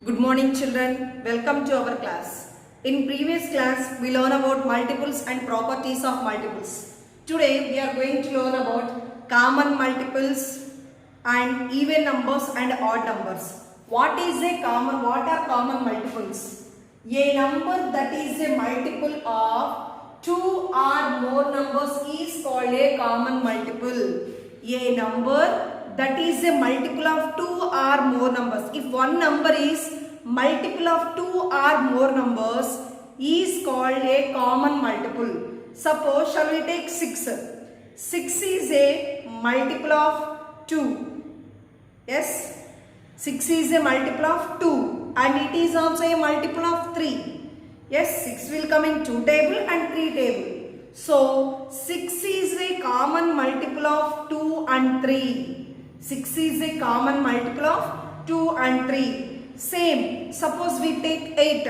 Good morning children, welcome to our class. In previous class, we learned about multiples and properties of multiples. Today, we are going to learn about common multiples and even numbers and odd numbers. What are common multiples? A number that is a multiple of two or more numbers is called a common multiple. A number that is a multiple of two or more numbers. If one number is multiple of two or more numbers is called a common multiple. Suppose, shall we take 6? 6 is a multiple of 2. Yes? 6 is a multiple of 2 and it is also a multiple of 3. Yes, 6 will come in 2 table and 3 table. So, 6 is a common multiple of 2 and 3. 6 is a common multiple of 2 and 3. Same, suppose we take 8.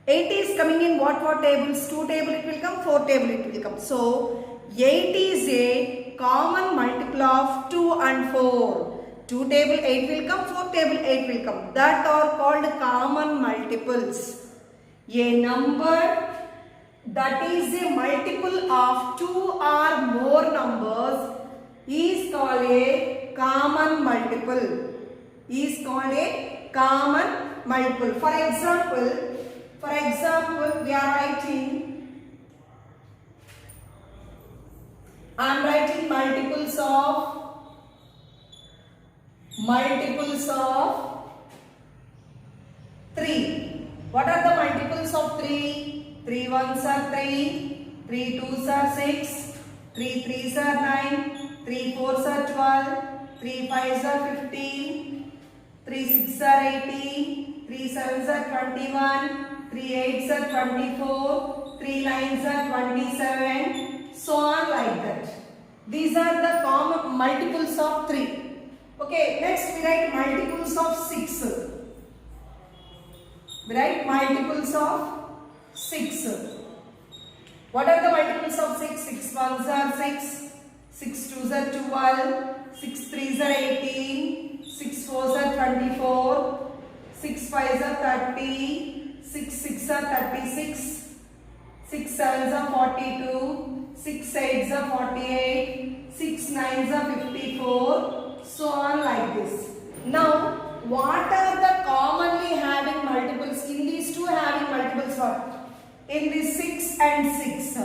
8 is coming in what tables? 2 table it will come, 4 table it will come. So, 8 is a common multiple of 2 and 4. 2 table 8 will come, 4 table 8 will come. That are called common multiples. A number that is a multiple of 2 or more numbers is called a common multiple. Is called a common multiple. For example, we are writing, I am writing multiples of 3. What are the multiples of 3? 3 ones are 3, 3 twos are 6, 3 threes are 9, 3 fours are 12, 3 fives are 15, 3 sixes are 18, 3 sevens are 21, 3 eights are 24, 3 nines are 27, so on like that. These are the common multiples of 3. Okay, next we write multiples of 6. We write multiples of 6. What are the multiples of 6? 6 ones are 6, 6 twos are 12, 6 threes are 18, 6 fours are 24, 6 fives are 30, 6 sixes are 36, 6 sevens are 42, 6 eights are 48, 6 nines are 54, so on like this. Now, what are the commonly having multiples? In these two having multiples what? In this 6 and 6.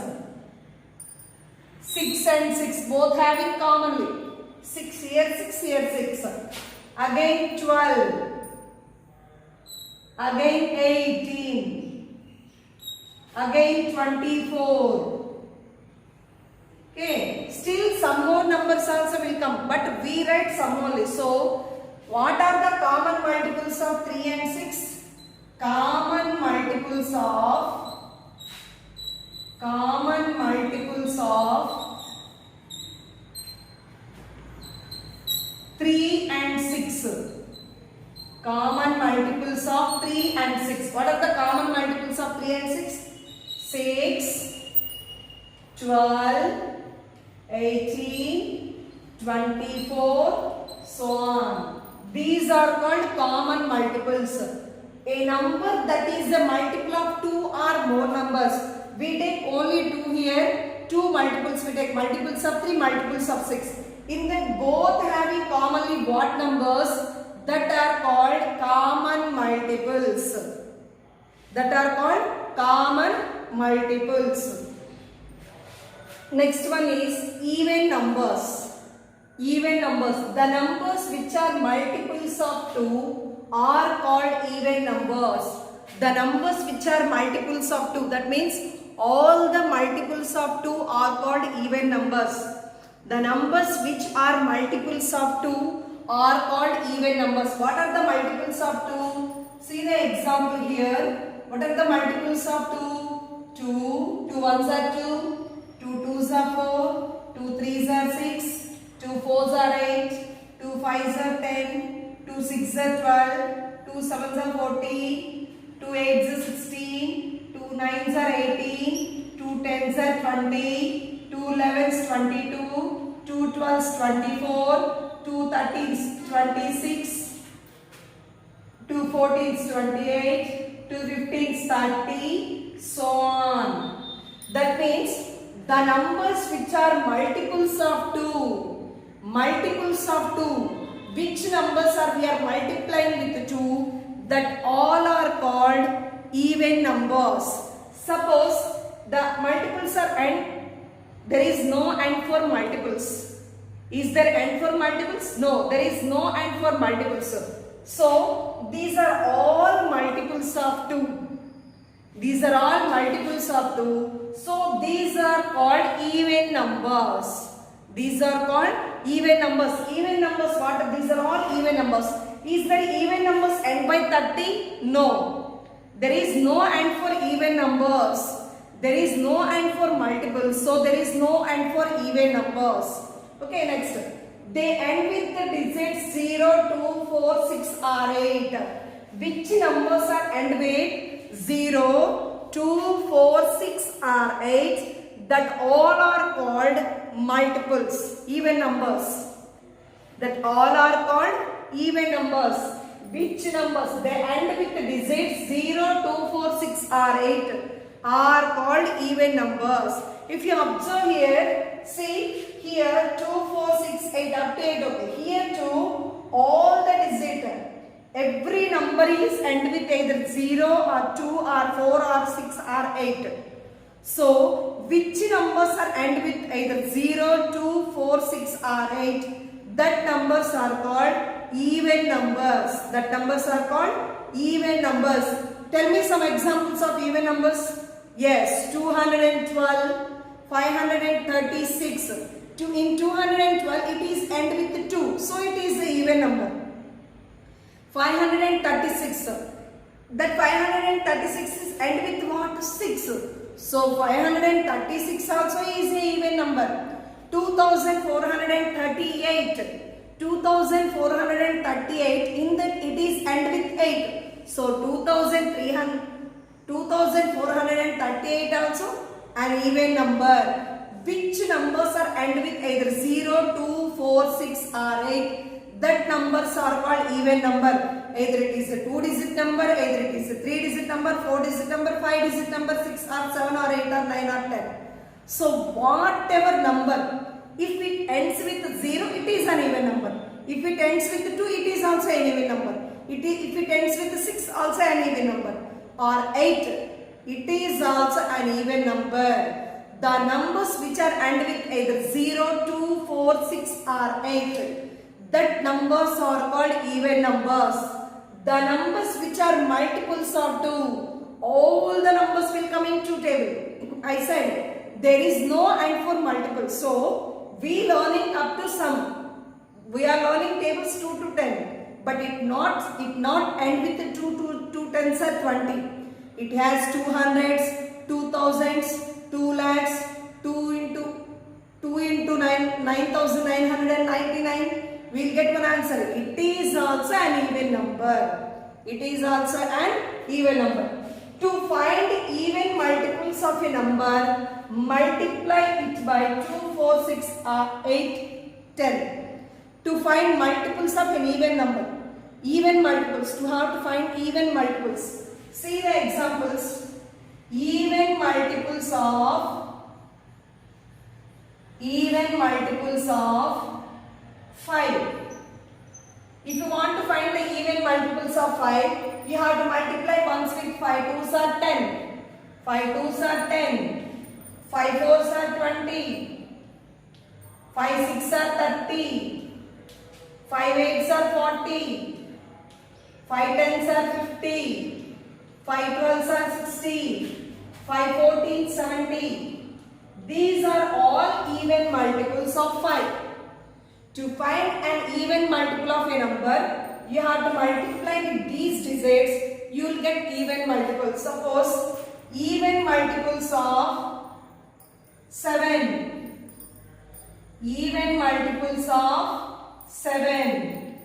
6 and 6 both having commonly. 6 here, 6 here, 6. Again 12. Again 18. Again 24. Okay. Still some more numbers also will come. But we write some only. So, what are the common multiples of 3 and 6? Common multiples of 3 and 6. Common multiples of 3 and 6. What are the common multiples of 3 and 6? 6, 12, 18, 24, so on. These are called common multiples. A number that is a multiple of 2 or more numbers. We take only 2 here, 2 multiples, we take multiples of 3, multiples of 6. In that both having commonly what numbers? That are called common multiples. That are called common multiples. Next one is even numbers. Even numbers. The numbers which are multiples of 2 are called even numbers. The numbers which are multiples of 2, that means all the multiples of 2 are called even numbers. The numbers which are multiples of 2 are called even numbers. What are the multiples of 2? See the example here. What are the multiples of 2? 2, 2 ones are 2, 2 twos are 4, 2 threes are 6, 2 fours are 8, 2 fives are 10, 2 sixes are 12, 2 sevens are 14, 2 eights are 16, 2 nines are 18, 2 tens are 20, 2 elevens 22, 2 twelves 24, 2 13s 26, 2 14s 28, 2 15s 30, so on. That means the numbers which are multiples of 2, which numbers are we are multiplying with 2, that all are called even numbers. Suppose the multiples are n, there is no n for multiples. Is there n for multiples? No, there is no n for multiples. So these are all multiples of 2. These are all multiples of 2. So these are called even numbers. These are called even numbers. Even numbers, what are these? Are all even numbers. Is there even numbers n by 30? No. There is no n for even numbers. There is no n for multiples. So there is no n for even numbers. Okay, next. They end with the digits 0, 2, 4, 6 or 8. Which numbers are end with 0, 2, 4, 6 or 8? That all are called multiples, even numbers. That all are called even numbers. Which numbers? They end with the digits 0, 2, 4, 6 or 8 are called even numbers. If you observe here, see here 2, 4, 6, 8 up to 8. Okay. Here too, all the digits, every number is end with either 0 or 2 or 4 or 6 or 8. So, which numbers are end with either 0, 2, 4, 6 or 8? That numbers are called even numbers. That numbers are called even numbers. Tell me some examples of even numbers. Yes, 212, 536. In 212 it is end with 2. So, it is an even number. 536. That 536 is end with what? 6. So 536 also is a even number. 2438. 2438 in that it is end with 8. So 2438 also an even number. Which numbers are end with either 0, 2, 4, 6 or 8? That numbers are called even number. Either it is a 2-digit number, either it is a 3-digit number, 4-digit number, 5-digit number, 6 or 7 or 8 or 9 or 10. So whatever number, if it ends with 0, it is an even number. If it ends with 2, it is also an even number. If it ends with 6, also an even number. Or 8, it is also an even number. The numbers which are end with either 0, 2, 4, 6 or 8, that numbers are called even numbers. The numbers which are multiples of 2, all the numbers will come into table. I said there is no end for multiples. So we learning up to some. We are learning tables 2 to 10, but it not end with the 2 tens are 20. It has 200s, 2000s, 2 lakhs, 2 into 9,999. We'll get one answer. It is also an even number. It is also an even number. To find even multiples of a number, multiply it by 2, 4, 6, 8, 10. To find multiples of an even number. Even multiples. To how to find even multiples. See the examples. Even multiples of 5. If you want to find the even multiples of 5, you have to multiply once with 5 2s are 10. 5 2s are 10. 5 4s are 20. 5 6 are 30. 5 8s are 40. 5 10s are 50. 5 12s are 60. 5 14 70. These are all even multiples of 5. To find an even multiple of a number, you have to multiply with these digits, you will get even multiples. Suppose, even multiples of 7. Even multiples of 7.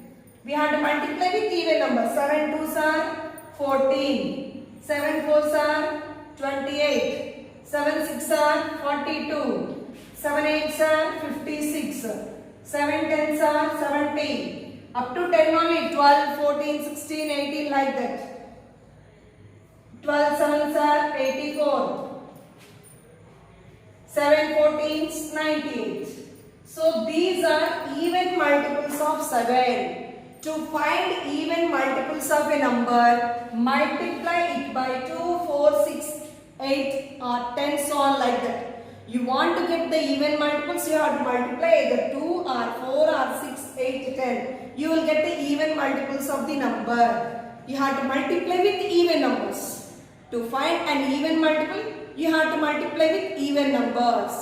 We have to multiply with even numbers. 7 2s are 14. 7 4s are 28. 7 6 are 42. 7 8s are 56. 7 10s are 70. Up to 10 only, 12, 14, 16, 18 like that. 12 sevens are 84. 7 14s 98. So these are even multiples of 7. To find even multiples of a number, multiply it by 2, 4, 6, 8 or 10, so on like that. You want to get the even multiples, you have to multiply either 2 or 4 or 6, 8, 10. You will get the even multiples of the number. You have to multiply with even numbers. To find an even multiple, you have to multiply with even numbers.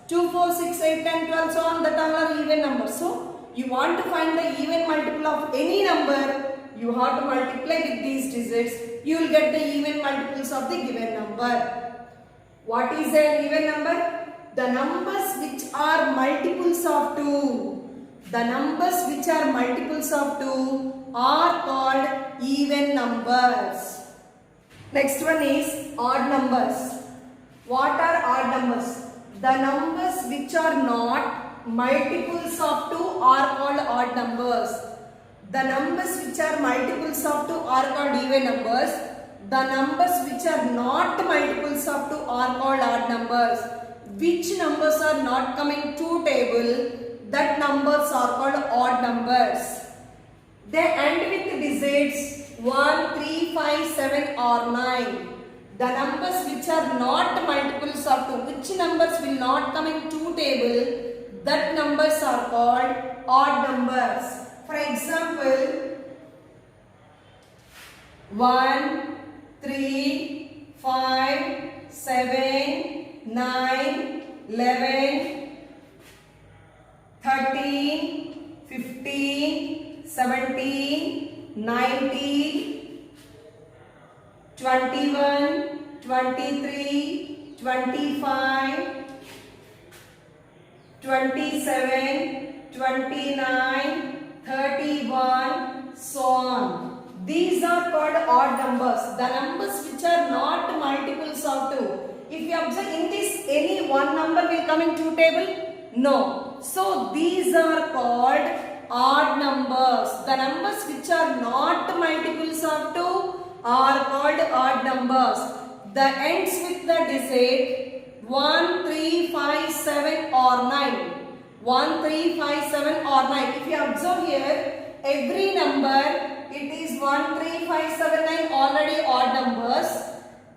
2, 4, 6, 8, 10, 12, so on, that all are even numbers. So, you want to find the even multiple of any number, you have to multiply with these digits. You will get the even multiples of the given number. What is an even number? The numbers which are multiples of 2. The numbers which are multiples of 2 are called even numbers. Next one is odd numbers. What are odd numbers? The numbers which are not multiples of 2 are called odd numbers. The numbers which are multiples of 2 are called even numbers. The numbers which are not multiples of 2 are called odd numbers. Which numbers are not coming to table, that numbers are called odd numbers. They end with digits 1, 3, 5, 7 or 9. The numbers which are not multiples of 2, which numbers will not come in 2 table, that numbers are called odd numbers. For example, 1, 3, 5, 7, 9, 11, 13, 15, 17, 19, 21, 23, 25, 27, 29, 31, so on. These are called odd numbers. The numbers which are not multiples of 2. If you observe in this, any one number will come in 2 table? No. So these are called odd numbers. The numbers which are not multiples of 2 are called odd numbers. The ends with the digit 1, 3, 5, 7 or 9. 1, 3, 5, 7 or 9. If you observe here, every number, it is 1, 3, 5, 7, 9 already odd numbers.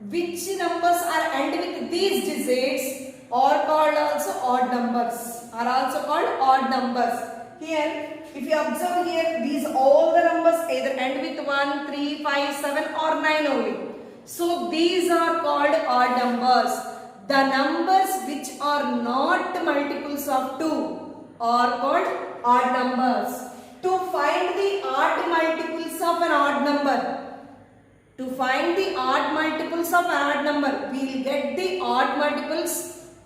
Which numbers are end with these digits are called also odd numbers. Are also called odd numbers. Here, if you observe here, these all the numbers either end with 1, 3, 5, 7 or 9 only. So these are called odd numbers. The numbers which are not multiples of 2 are called odd numbers. To find the odd multiples of an odd number, we will get the odd multiples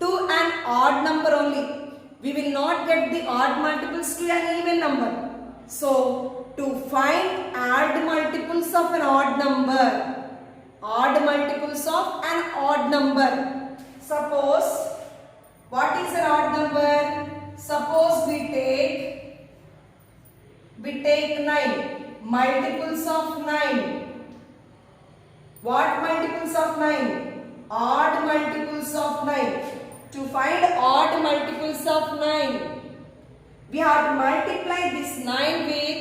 to an odd number only. We will not get the odd multiples to an even number. So, to find odd multiples of an odd number, suppose, what is an odd number? Suppose we take 9, multiples of 9. What multiples of 9? Odd multiples of 9. To find odd multiples of 9, we have to multiply this 9 with,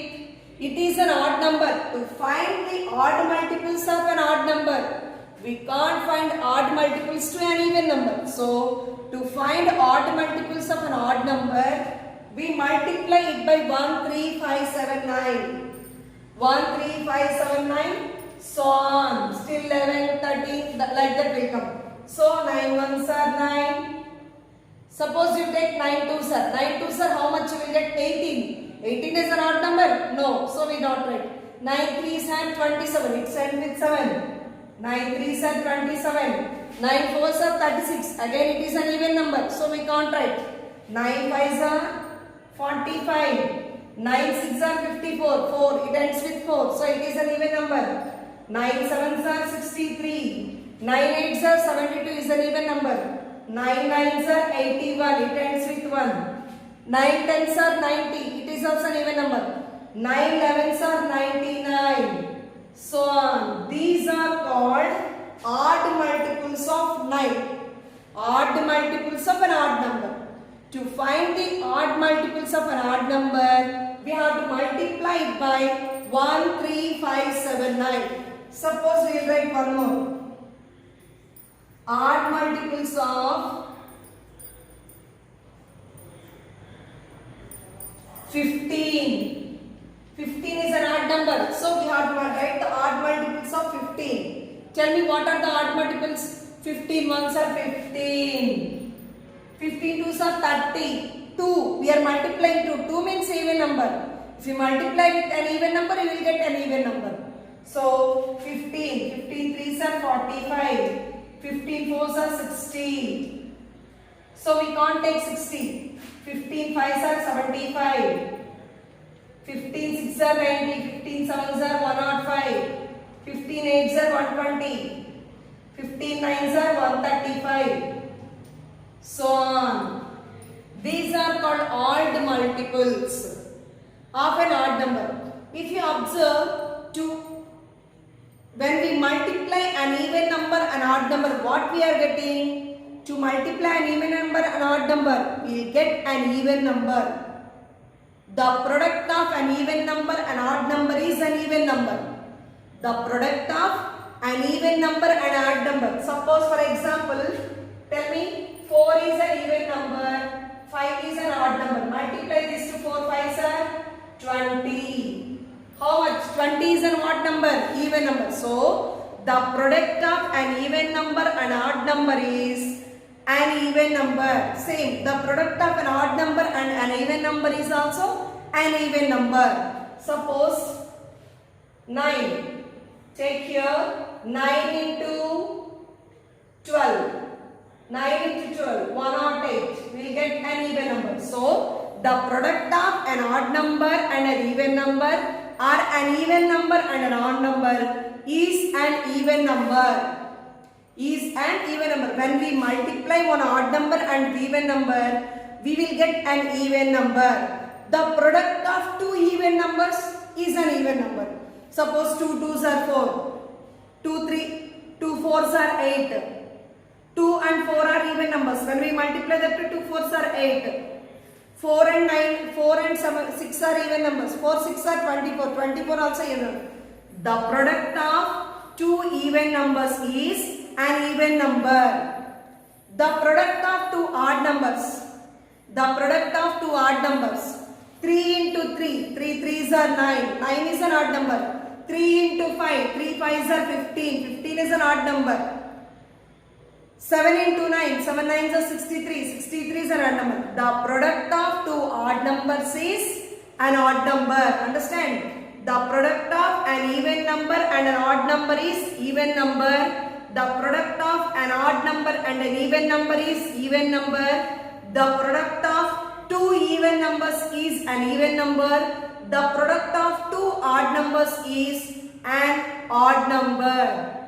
it is an odd number. To find the odd multiples of an odd number, we can't find odd multiples to an even number. So, to find odd multiples of an odd number, we multiply it by 1, 3, 5, 7, 9. 1, 3, 5, 7, 9, so on. Still 11, 13, like that will come. So, 9 ones are 9. Suppose you take 9 twos are. 9 twos are how much you will get? 18. 18 is an odd number? No. So, we don't write. 9 threes are 27. It ends with 7. 9 threes are 27. 9 fours are 36. Again, it is an even number. So, we can't write. 9 fives are 45. 9 6 are 54. 4. It ends with 4. So, it is an even number. 9 sevens are 63. 9 eights are 72 is an even number. 9 nines are 81. It ends with 1. 9 tens are 90. It is also an even number. 9 11s are 99. So on. These are called odd multiples of 9. Odd multiples of an odd number. To find the odd multiples of an odd number, we have to multiply it by 1, 3, 5, 7, 9. Suppose we will write one more. Odd multiples of 15. 15 is an odd number. So we have to write the odd multiples of 15. Tell me what are the odd multiples? 15 ones are 15. 15 twos are 30. 2. We are multiplying 2. 2 means even number. If you multiply with an even number, you will get an even number. So 15. 15 threes are 45. 15 fours are 60. So we can't take 60. 15 fives are 75. 15 sixes are 90. 15 sevens are 105. 15 eights are 120. 15 nines are 135. So on. These are called odd multiples of an odd number. If you observe, when we multiply an even number and odd number, what we are getting? To multiply an even number and odd number, we will get an even number. The product of an even number and odd number is an even number. The product of an even number and odd number. Suppose for example, tell me 4 is an even number, 5 is an odd number. Multiply this to 4 5s are 20. How much? 20 is an odd number, even number. So the product of an even number and odd number is an even number. Same. The product of an odd number and an even number is also an even number. Suppose 9. Take here 9 into 12. 9 into 12, 108. We will get an even number. So the product of an odd number and an even number, or an even number and an odd number, is an even number. Is an even number. When we multiply one odd number and even number, we will get an even number. The product of two even numbers is an even number. Suppose 2 2s are 4, 2 4s are 8, 2 and 4 are even numbers. When we multiply that to 2 4s are 8. 4 and 9, 4 and 7, 6 are even numbers. 4 6 are 24, 24 also even number. The product of two even numbers is an even number. The product of two odd numbers. The product of two odd numbers. 3 into 3, 3 3s are 9, 9 is an odd number. 3 into 5, 3 5s are 15, 15 is an odd number. 7 into 9, 7 9s are 63, 63 is an odd number. The product of two odd numbers is an odd number. Understand? The product of an even number and an odd number is even number. The product of an odd number and an even number is even number. The product of two even numbers is an even number. The product of two odd numbers is an odd number.